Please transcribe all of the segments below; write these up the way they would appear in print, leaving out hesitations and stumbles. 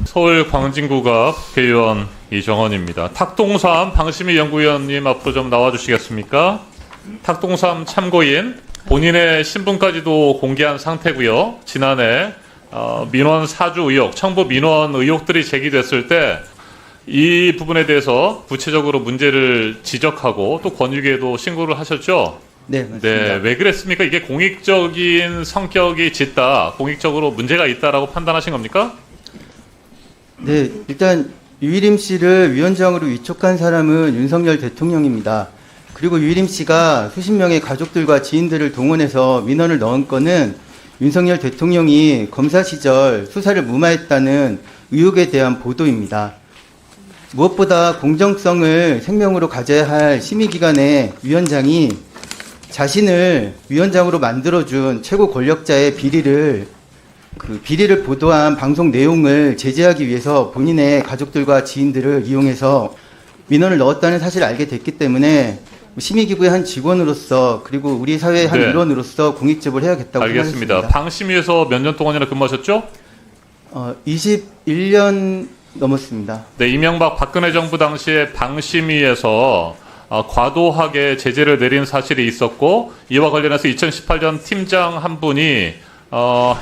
서울 광진구가 국회의원 이정헌입니다. 탁동삼 방심위 연구위원님 앞으로 좀 나와주시겠습니까? 탁동삼 참고인 본인의 신분까지도 공개한 상태고요. 지난해 민원 사주 의혹, 청부 민원 의혹들이 제기됐을 때 이 부분에 대해서 구체적으로 문제를 지적하고 또 권익위에도 신고를 하셨죠? 네, 맞습니다. 네, 왜 그랬습니까? 이게 공익적인 성격이 짙다, 공익적으로 문제가 있다라고 판단하신 겁니까? 네, 일단 유일임 씨를 위원장으로 위촉한 사람은 윤석열 대통령입니다. 그리고 유일임 씨가 수십 명의 가족들과 지인들을 동원해서 민원을 넣은 건은 윤석열 대통령이 검사 시절 수사를 무마했다는 의혹에 대한 보도입니다. 무엇보다 공정성을 생명으로 가져야 할 심의기관의 위원장이 자신을 위원장으로 만들어준 최고 권력자의 비리를 보도한 방송 내용을 제재하기 위해서 본인의 가족들과 지인들을 이용해서 민원을 넣었다는 사실을 알게 됐기 때문에 심의기구의 한 직원으로서 그리고 우리 사회의 한 네. 일원으로서 공익제보를 해야겠다고 알겠습니다. 생각했습니다. 방심위에서 몇 년 동안이나 근무하셨죠? 21년 넘었습니다. 네, 이명박 박근혜 정부 당시에 방심위에서 과도하게 제재를 내린 사실이 있었고 이와 관련해서 2018년 팀장 한 분이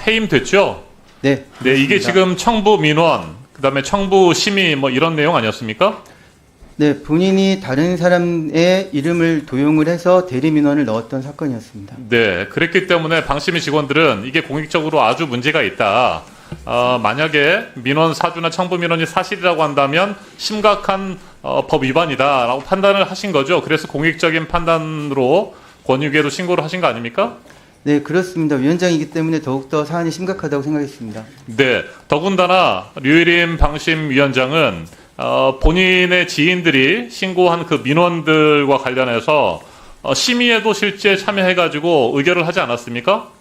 해임됐죠? 네, 네, 이게 그렇습니다. 지금 청부 민원, 그다음에 청부 심의 뭐 이런 내용 아니었습니까? 네, 본인이 다른 사람의 이름을 도용을 해서 대리 민원을 넣었던 사건이었습니다. 네, 그랬기 때문에 방심위 직원들은 이게 공익적으로 아주 문제가 있다. 만약에 민원 사주나 청부 민원이 사실이라고 한다면 심각한 법 위반이다라고 판단을 하신 거죠. 그래서 공익적인 판단으로 권익위에도 신고를 하신 거 아닙니까? 네, 그렇습니다. 위원장이기 때문에 더욱더 사안이 심각하다고 생각했습니다. 네, 더군다나 류일임 방심위원장은 본인의 지인들이 신고한 그 민원들과 관련해서 심의에도 실제 참여해가지고 의결을 하지 않았습니까?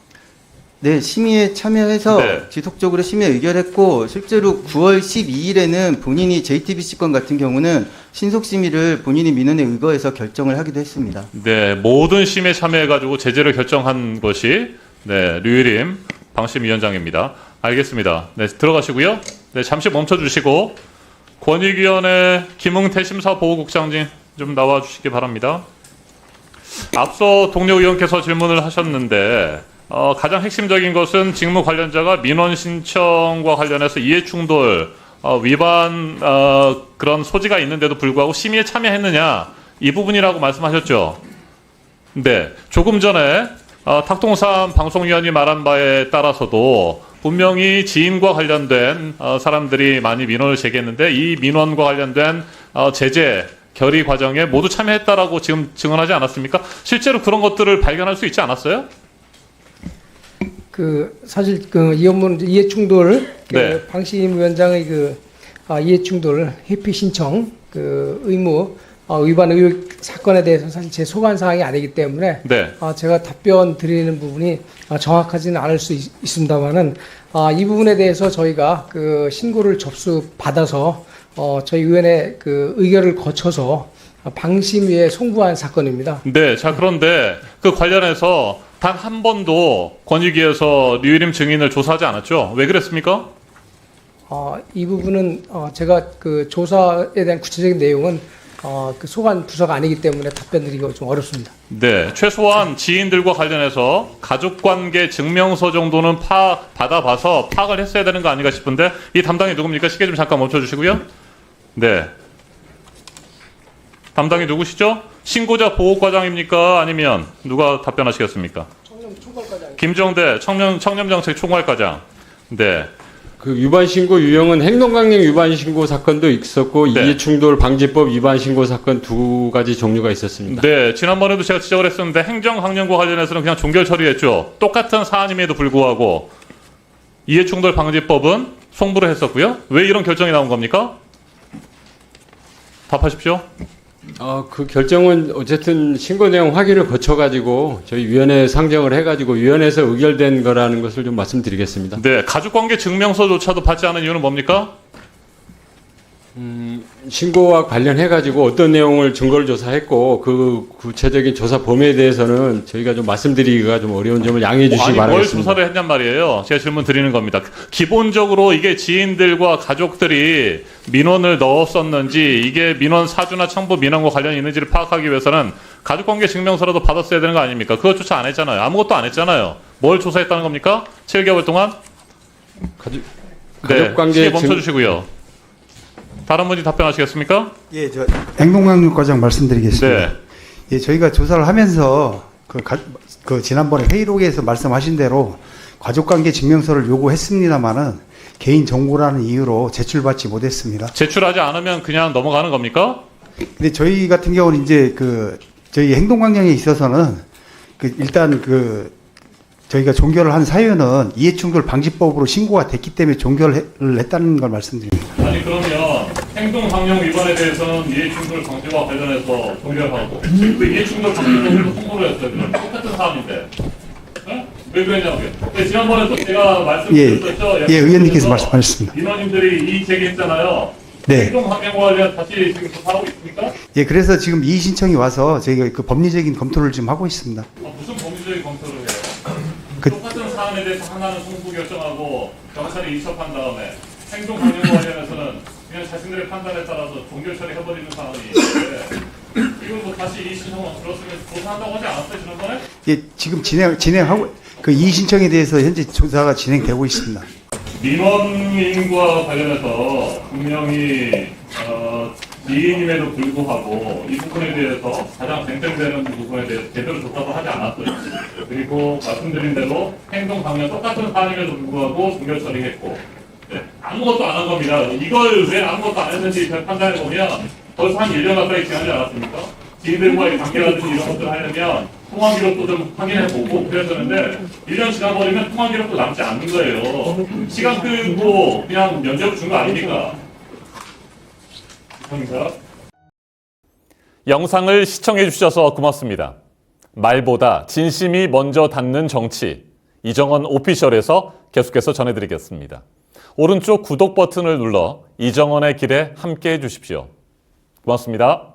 네, 심의에 참여해서 네. 지속적으로 심의에 의결했고 실제로 9월 12일에는 본인이 JTBC 건 같은 경우는 신속 심의를 본인이 민원에 의거해서 결정을 하기도 했습니다. 네, 모든 심의에 참여해가지고 제재를 결정한 것이 네, 류일임 방심위원장입니다. 알겠습니다. 네, 들어가시고요. 네, 잠시 멈춰주시고 권익위원회 김웅태 심사보호국장님 좀 나와주시기 바랍니다. 앞서 동료 의원께서 질문을 하셨는데 가장 핵심적인 것은 직무 관련자가 민원 신청과 관련해서 이해충돌 위반 그런 소지가 있는데도 불구하고 심의에 참여했느냐 이 부분이라고 말씀하셨죠. 네, 조금 전에 탁동삼 방송위원이 말한 바에 따라서도 분명히 지인과 관련된 사람들이 많이 민원을 제기했는데 이 민원과 관련된 제재 결의 과정에 모두 참여했다라고 지금 증언하지 않았습니까? 실제로 그런 것들을 발견할 수 있지 않았어요? 사실 이 업무는 이해충돌 네. 방심위원장의 이해충돌 회피 신청 의무 위반 의혹 사건에 대해서 사실 제 소관 사항이 아니기 때문에 네. 제가 답변 드리는 부분이 정확하지는 않을 수 있습니다만은 이 부분에 대해서 저희가 신고를 접수 받아서 저희 의원의 의결을 거쳐서 방심위에 송부한 사건입니다. 네, 자 그런데 그 관련해서 단 한 번도 권익위에서 류일임 증인을 조사하지 않았죠? 왜 그랬습니까? 이 부분은 제가 조사에 대한 구체적인 내용은 소관 부서가 아니기 때문에 답변드리기가 좀 어렵습니다. 네, 최소한 지인들과 관련해서 가족관계 증명서 정도는 받아봐서 파악을 했어야 되는 거 아닌가 싶은데 이 담당이 누굽니까? 시계 좀 잠깐 멈춰주시고요. 네, 담당이 누구시죠? 신고자 보호과장입니까? 아니면 누가 답변하시겠습니까? 총괄과장. 김정대 청렴정책 총괄과장. 네. 그 위반 신고 유형은 행동강령 위반 신고 사건도 있었고 네. 이해충돌 방지법 위반 신고 사건 두 가지 종류가 있었습니다. 네, 지난번에도 제가 지적을 했었는데 행정강령과 관련해서는 그냥 종결 처리했죠. 똑같은 사안임에도 불구하고 이해충돌 방지법은 송부를 했었고요. 왜 이런 결정이 나온 겁니까? 답하십시오. 그 결정은 어쨌든 신고 내용 확인을 거쳐가지고 저희 위원회에 상정을 해가지고 위원회에서 의결된 거라는 것을 좀 말씀드리겠습니다. 네, 가족관계 증명서조차도 받지 않은 이유는 뭡니까? 신고와 관련해 가지고 어떤 내용을 증거를 조사했고 그 구체적인 조사 범위에 대해서는 저희가 좀 말씀드리기가 좀 어려운 점을 양해해 주시기 아니 뭘 바라겠습니다. 조사를 했냔 말이에요. 제가 질문 드리는 겁니다. 기본적으로 이게 지인들과 가족들이 민원을 넣었었는지 이게 민원 사주나 첨부 민원과 관련이 있는지를 파악하기 위해서는 가족관계 증명서라도 받았어야 되는 거 아닙니까? 그것조차 안 했잖아요. 아무것도 안 했잖아요. 뭘 조사했다는 겁니까? 7개월 동안? 가족관계 시계 멈춰주시고요. 다른 분이 답변하시겠습니까? 예, 저 행동강력과장 말씀드리겠습니다. 네. 예, 저희가 조사를 하면서 그 지난번에 회의록에서 말씀하신 대로 가족관계 증명서를 요구했습니다만은 개인 정보라는 이유로 제출받지 못했습니다. 제출하지 않으면 그냥 넘어가는 겁니까? 근데 저희 같은 경우는 이제 저희 행동강령에 있어서는 일단 저희가 종결을 한 사유는 이해충돌 방지법으로 신고가 됐기 때문에 종결을 했다는 걸 말씀드립니다. 아니 그러면 행동강령 위반에 대해서는 이해충돌 방지와 관련해서 종결하고 그 이해충돌 방지법으로 통보를 했어요. 그럼 똑같은 사안인데 네? 왜 그랬냐고요. 네, 지난번에 또 제가 말씀드렸었죠. 예, 의원님께서 말씀하셨습니다. 민원인들이 이의 제기했잖아요. 네. 행동강령과 관련 다시 지금 조사하고 있습니까? 예, 그래서 지금 이의 신청이 와서 저희가 그 법리적인 검토를 지금 하고 있습니다. 무슨 법리적인 검토를 해요? 그- 똑같은 사안에 대해서 하나는 송부 결정하고 경찰이 이첩한 다음에 행동강령과 관련해서는 그냥 자신들의 판단에 따라서 종결 처리해버리는 상황이 있는데 이걸 뭐 다시 이의 신청을 들었으면 조사한다고 하지 않았어요 지난번에? 예, 지금 진행하고 그 이의 신청에 대해서 현재 조사가 진행되고 있습니다. 민원인과 관련해서 분명히 지인임에도 불구하고 이 부분에 대해서 가장 쟁점되는 부분에 대해서 제대로 조사도 하지 않았어요. 그리고 말씀드린 대로 행동강령 똑같은 사안임에도 불구하고 종결 처리했고 네, 아무것도 안 한 겁니다. 이걸 왜 아무것도 안 했는지 잘 판단해 보면 벌써 한 1년 가까이 지나지 않았습니까? 지인들과의 관계라든지 이런 것들을 하려면 통화 기록도 좀 확인해 보고 그랬었는데 1년 지나버리면 통화 기록도 남지 않는 거예요. 시간 끌고 그냥 면접을 준 거 아닙니까? 감사합니다. 영상을 시청해 주셔서 고맙습니다. 말보다 진심이 먼저 닿는 정치, 이정원 오피셜에서 계속해서 전해드리겠습니다. 오른쪽 구독 버튼을 눌러 이정원의 길에 함께해 주십시오. 고맙습니다.